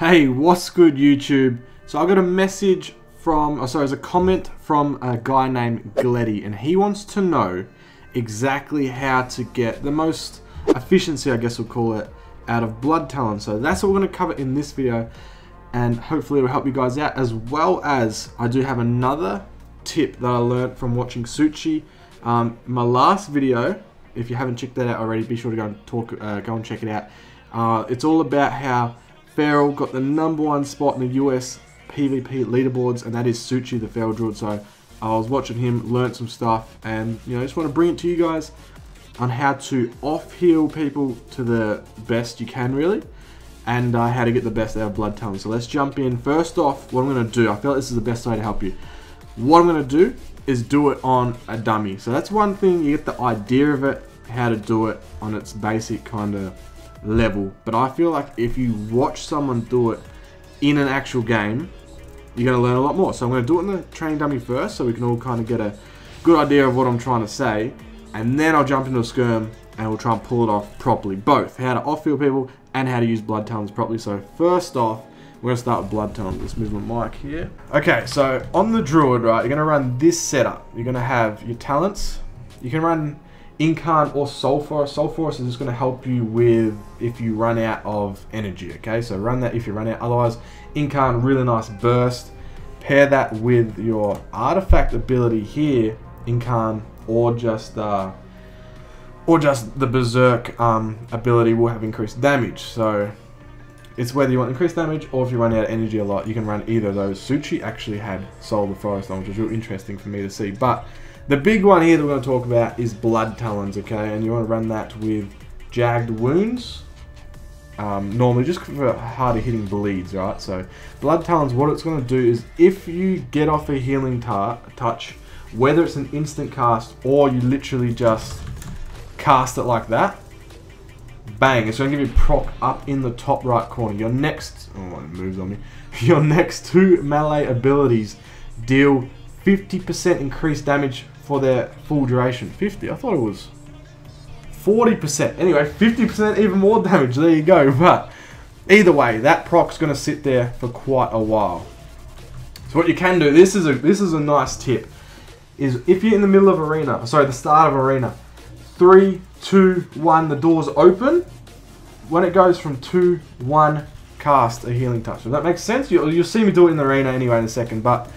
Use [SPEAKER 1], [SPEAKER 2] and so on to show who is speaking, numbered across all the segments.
[SPEAKER 1] Hey, what's good YouTube? So I got a message from, it's a comment from a guy named Gleddy, and he wants to know exactly how to get the most efficiency, I guess we'll call it, out of Bloodtalons. So that's what we're going to cover in this video, and hopefully it will help you guys out, as well as I do have another tip that I learned from watching Suchi. My last video, if you haven't checked that out already, be sure to go and check it out. It's all about how Feral got the #1 spot in the US PvP leaderboards, and that is Suchi, the Feral Druid. So I was watching him, learnt some stuff, and just want to bring it to you guys on how to off-heal people to the best you can, really, and how to get the best out of Bloodtalons. So let's jump in. First off, what I'm going to do, I feel like this is the best way to help you. What I'm going to do is do it on a dummy. So that's one thing, you get the idea of it, how to do it on its basic kind of level. But I feel like if you watch someone do it in an actual game, you're going to learn a lot more. So I'm going to do it in the training dummy first, so we can all kind of get a good idea of what I'm trying to say, and then I'll jump into a skirm and we'll try and pull it off properly. Both how to off-heal people and how to use Bloodtalons properly. So first off, we're going to start with Bloodtalons. Let's move my mic here. Okay, so on the Druid, right, you're going to run this setup. You're going to have your talents. You can run Incarn or Soul Force. Soul Force is just going to help you with if you run out of energy, okay? So run that if you run out. Otherwise, Incarn, really nice burst. Pair that with your artifact ability here, Incarn, or just the Berserk ability will have increased damage. So it's whether you want increased damage or if you run out of energy a lot, you can run either of those. Suchi actually had Soul of the Forest on, which was real interesting for me to see. But the big one here that we're going to talk about is Bloodtalons, okay? And you want to run that with Jagged Wounds, normally just for harder hitting bleeds, right? So Bloodtalons, what it's going to do is if you get off a healing touch, whether it's an instant cast or you literally just cast it like that, bang, it's going to give you proc up in the top right corner. Your next, oh, it moves on me. Your next two melee abilities deal 50% increased damage for their full duration. 50? I thought it was 40%. Anyway, 50% even more damage. There you go. But either way, that proc's going to sit there for quite a while. So what you can do, this is a nice tip, is if you're in the middle of arena, sorry, the start of arena, 3, 2, 1, the doors open. When it goes from 2, 1, cast a healing touch. If that makes sense, you'll see me do it in the arena anyway in a second, but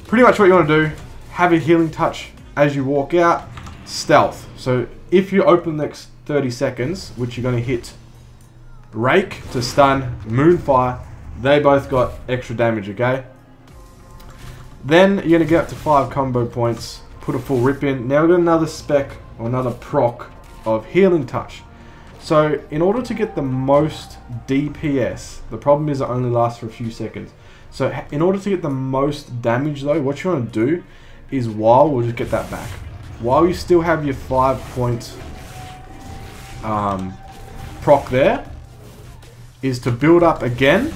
[SPEAKER 1] pretty much what you want to do, have a healing touch as you walk out, stealth. So if you open the next 30 seconds, which you're going to hit Rake to stun, Moonfire, they both got extra damage, okay? Then you're going to get up to 5 combo points, put a full rip in. Now we've got another spec, or another proc of healing touch. So in order to get the most DPS, the problem is it only lasts for a few seconds. So in order to get the most damage though, what you want to do is, while we'll just get that back, while you still have your 5 points proc there, is to build up again,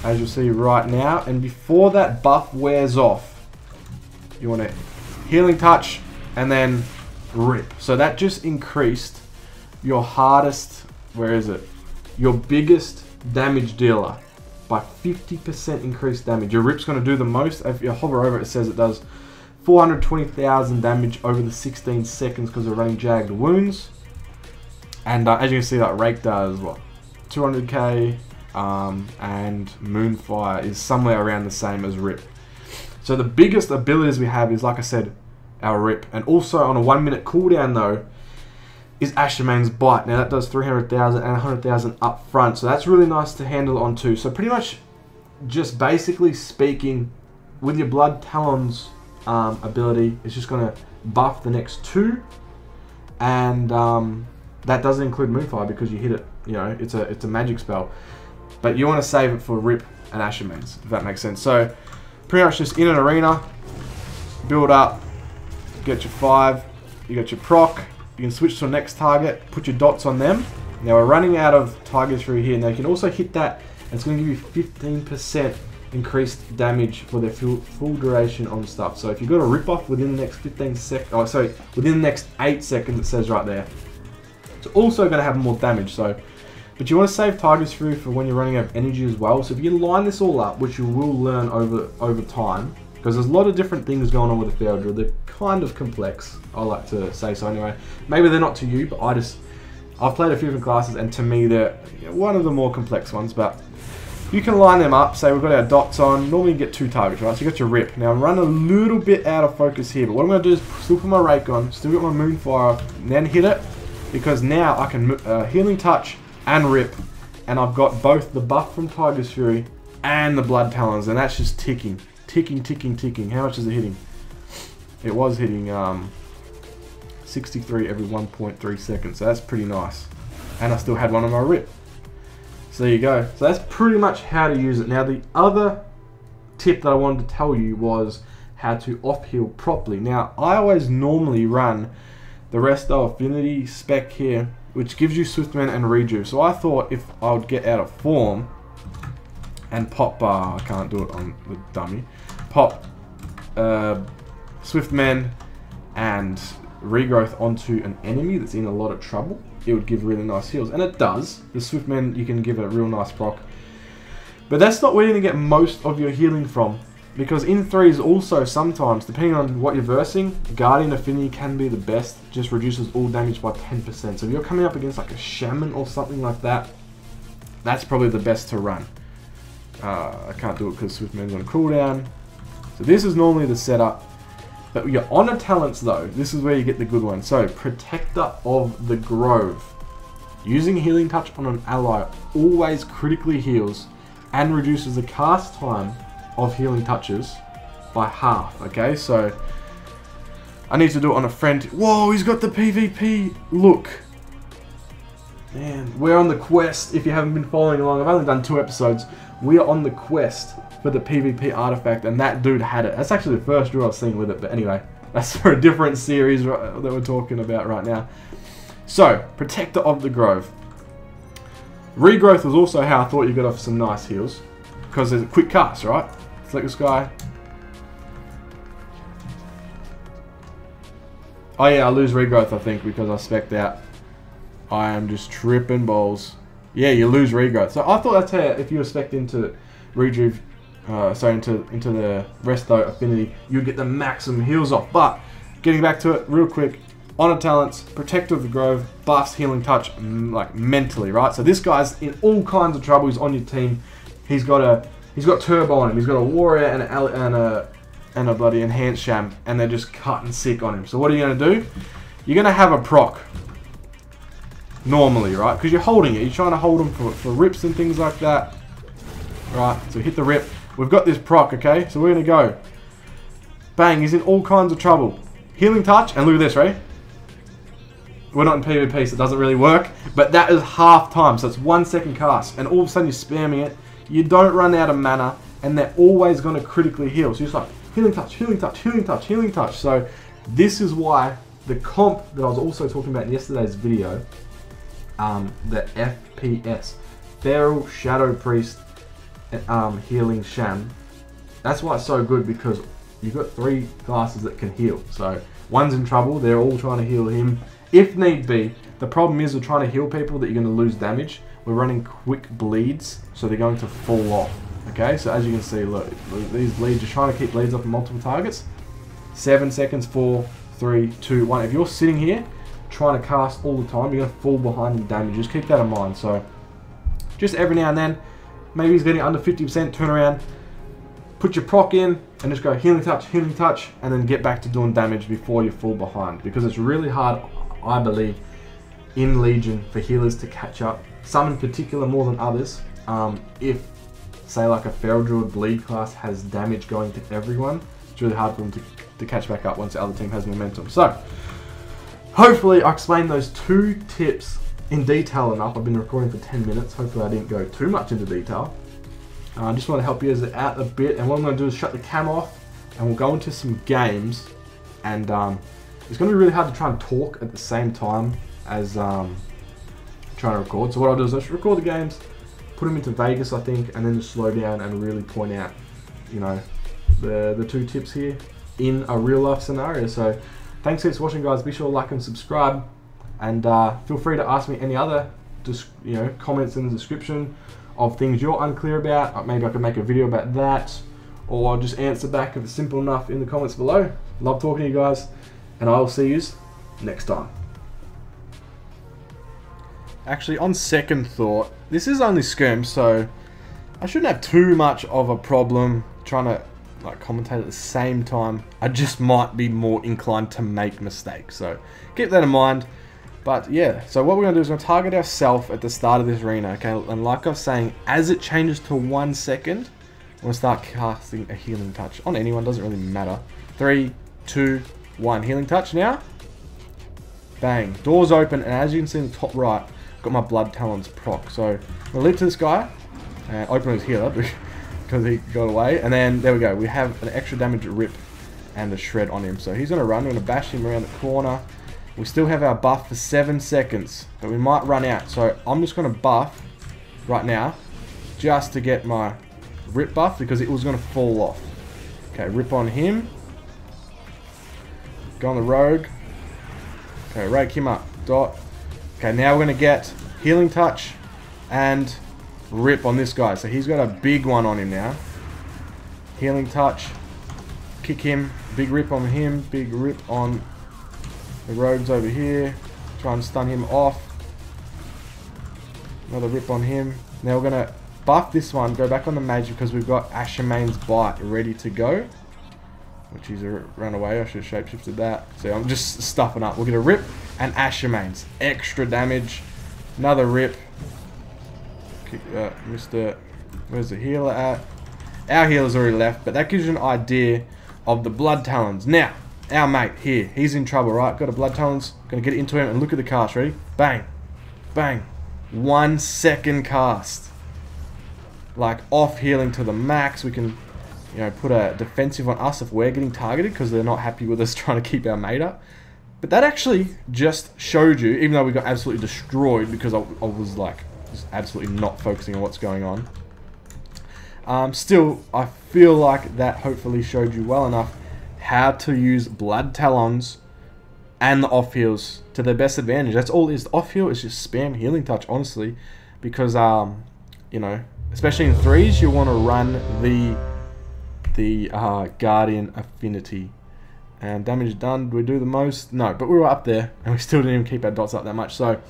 [SPEAKER 1] as you'll see right now, and before that buff wears off, you want to healing touch and then rip. So that just increased your hardest, where is it? Your biggest damage dealer by 50% increased damage. Your rip's going to do the most. If you hover over it, it says it does 420,000 damage over the 16 seconds because of running Jagged Wounds. And as you can see, that Rake does what? 200k, and Moonfire is somewhere around the same as rip. So the biggest abilities we have is, like I said, our rip. And also on a 1 minute cooldown though, is Ashamane's Bite. Now that does 300,000 and 100,000 up front, so that's really nice to handle on too. So pretty much, just basically speaking, with your Bloodtalons ability, it's just going to buff the next 2, and that doesn't include Moonfire because you hit it. It's a magic spell, but you want to save it for Rip and Ashamane's, if that makes sense. So pretty much just in an arena, build up, get your 5, you got your proc. You can switch to the next target, put your dots on them. Now we're running out of targets through here. Now you can also hit that, and it's going to give you 15% increased damage for their full duration on stuff. So if you've got a rip off within the next 15 seconds, within the next 8 seconds, it says right there, it's also going to have more damage. So But you want to save Tiger's Fury for when you're running out of energy as well. So if you line this all up, which you will learn over time, because there's a lot of different things going on with the Feral Druid. They're kind of complex, I like to say so anyway. Maybe they're not to you, but I've played a few different classes, and to me they're one of the more complex ones. But you can line them up. Say we've got our dots on. Normally you get 2 targets, right? So you got your Rip. Now I'm running a little bit out of focus here, but what I'm going to do is still put my Rake on, still get my Moonfire, and then hit it, because now I can Healing Touch and Rip, and I've got both the buff from Tiger's Fury and the Bloodtalons, and that's just ticking. Ticking, ticking, ticking. How much is it hitting? It was hitting 63 every 1.3 seconds, so that's pretty nice. And I still had one on my Rip. So there you go. So that's pretty much how to use it. Now the other tip that I wanted to tell you was how to off-heal properly. Now I always normally run the Resto Affinity spec here, which gives you Swiftman and Rejuve. So I thought if I would get out of form and pop, I can't do it on the dummy, pop Swiftman and Regrowth onto an enemy that's in a lot of trouble, it would give really nice heals. And it does. The Swiftman, you can give it a real nice proc. But that's not where you're going to get most of your healing from. Because in 3s also sometimes, depending on what you're versing, Guardian Affinity can be the best. Just reduces all damage by 10%. So if you're coming up against like a Shaman or something like that, that's probably the best to run. I can't do it because Swiftman's on cooldown. So this is normally the setup. But your Honor Talents though, this is where you get the good one. So Protector of the Grove. Using Healing Touch on an ally always critically heals and reduces the cast time of healing touches by half. Okay, so I need to do it on a friend. Whoa, he's got the PvP look. Man, we're on the quest. If you haven't been following along, I've only done 2 episodes. We are on the quest for the PvP artifact, and that dude had it. That's actually the first Druid I've seen with it, but anyway, that's for a different series that we're talking about right now. So, Protector of the Grove. Regrowth was also how I thought you got off some nice heals, because there's a quick cast, right? Select this guy. Oh yeah, I lose Regrowth, I think, because I spec'd out. I am just tripping balls. Yeah, you lose Regrowth. So I thought that's how, if you were spec'd into Rejuve, into the Resto Affinity, you'd get the maximum heals off. But, getting back to it real quick, Honor Talents, Protector of the Grove, buffs Healing Touch, like mentally, right? So this guy's in all kinds of trouble. He's on your team. He's got Turbo on him. He's got a Warrior and a bloody Enhanced Sham, and they're just cutting sick on him. So what are you going to do? You're going to have a proc. Normally, right? Because you're holding it. You're trying to hold them for rips and things like that. Right, so hit the rip. We've got this proc, okay? So we're going to go. Bang, he's in all kinds of trouble. Healing Touch, and look at this, right? We're not in PvP, so it doesn't really work. But that is half time, so it's 1 second cast. And all of a sudden you're spamming it. You don't run out of mana, and they're always going to critically heal. So you're just like, Healing Touch, Healing Touch, Healing Touch, Healing Touch. So this is why the comp that I was also talking about in yesterday's video, the FPS, Feral Shadow Priest Healing Sham, that's why it's so good, because you've got 3 classes that can heal. So one's in trouble, they're all trying to heal him if need be. The problem is we're trying to heal people that you're going to lose damage. We're running quick bleeds, so they're going to fall off. Okay, so as you can see, look, these bleeds, you're trying to keep bleeds up on multiple targets. 7 seconds, 4, 3, 2, 1. If you're sitting here trying to cast all the time, you're going to fall behind in damage. Just keep that in mind. So just every now and then, maybe he's getting under 50%, turn around, put your proc in, and just go Healing Touch, and then get back to doing damage before you fall behind. Because it's really hard, I believe, in Legion for healers to catch up. Some in particular more than others. If, say, like a Feral Druid bleed class has damage going to everyone, it's really hard for them to catch back up once the other team has momentum. So, hopefully I explained those 2 tips in detail enough. I've been recording for 10 minutes. Hopefully I didn't go too much into detail. I just want to help you guys out a bit, and what I'm going to do is shut the cam off, and we'll go into some games, and it's going to be really hard to try and talk at the same time as trying to record. So what I'll do is I'll record the games, put them into Vegas, I think, and then just slow down and really point out, you know, the 2 tips here in a real life scenario. So thanks for watching, guys. Be sure to like and subscribe, and feel free to ask me any other comments in the description of things you're unclear about. Maybe I could make a video about that, or just answer back if it's simple enough in the comments below. Love talking to you guys, and I will see you next time. Actually, on second thought, this is only skirm, so I shouldn't have too much of a problem trying to like commentate at the same time. I just might be more inclined to make mistakes, so keep that in mind. But yeah, so what we're going to do is we're going to target ourselves at the start of this arena, okay? And like I was saying, as it changes to 1 second, we're going to start casting a healing touch on anyone, doesn't really matter. 3, 2, 1, healing touch now. Bang, doors open, and as you can see in the top right, I've got my Bloodtalons proc. So I'm going to leap to this guy and open his healer because he got away, and then there we go, we have an extra damage rip and a shred on him. So he's going to run, we're going to bash him around the corner. We still have our buff for 7 seconds, but we might run out. So I'm just going to buff right now just to get my rip buff because it was going to fall off. Okay, rip on him. Go on the rogue. Okay, rake him up. Dot. Okay, now we're going to get healing touch and rip on this guy. So he's got a big one on him now. Healing touch. Kick him. Big rip on him. Big rip on the rogues over here. Try and stun him off. Another rip on him. Now we're going to buff this one. Go back on the mage because we've got Ashamane's Bite ready to go. Which is a runaway. I should have shapeshifted that. So I'm just stuffing up. We're going to rip and Ashamane's. Extra damage. Another rip. Where's the healer at? Our healer's already left. But that gives you an idea of the Bloodtalons. Now, our mate here, he's in trouble, right? Got a Bloodtalons, gonna get into him and look at the cast, ready? Bang, bang, 1 second cast. Like off healing to the max. We can, put a defensive on us if we're getting targeted because they're not happy with us trying to keep our mate up. But that actually just showed you, even though we got absolutely destroyed because I was like, just absolutely not focusing on what's going on. Still, I feel like that hopefully showed you well enough how to use Bloodtalons and the off heals to their best advantage. That's all it is. The off heal is just spam healing touch, honestly, because especially in 3s, you want to run the Guardian affinity. And damage done. Do we do the most? No, but we were up there and we still didn't even keep our dots up that much. So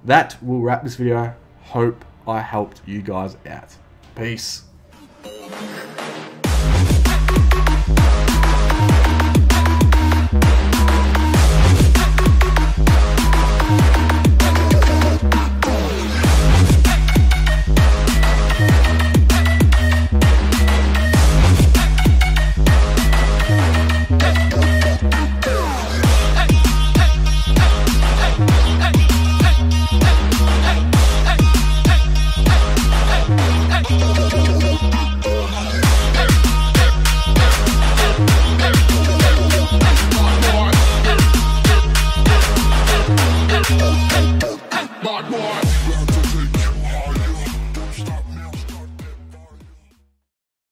[SPEAKER 1] that will wrap this video. Hope I helped you guys out. Peace.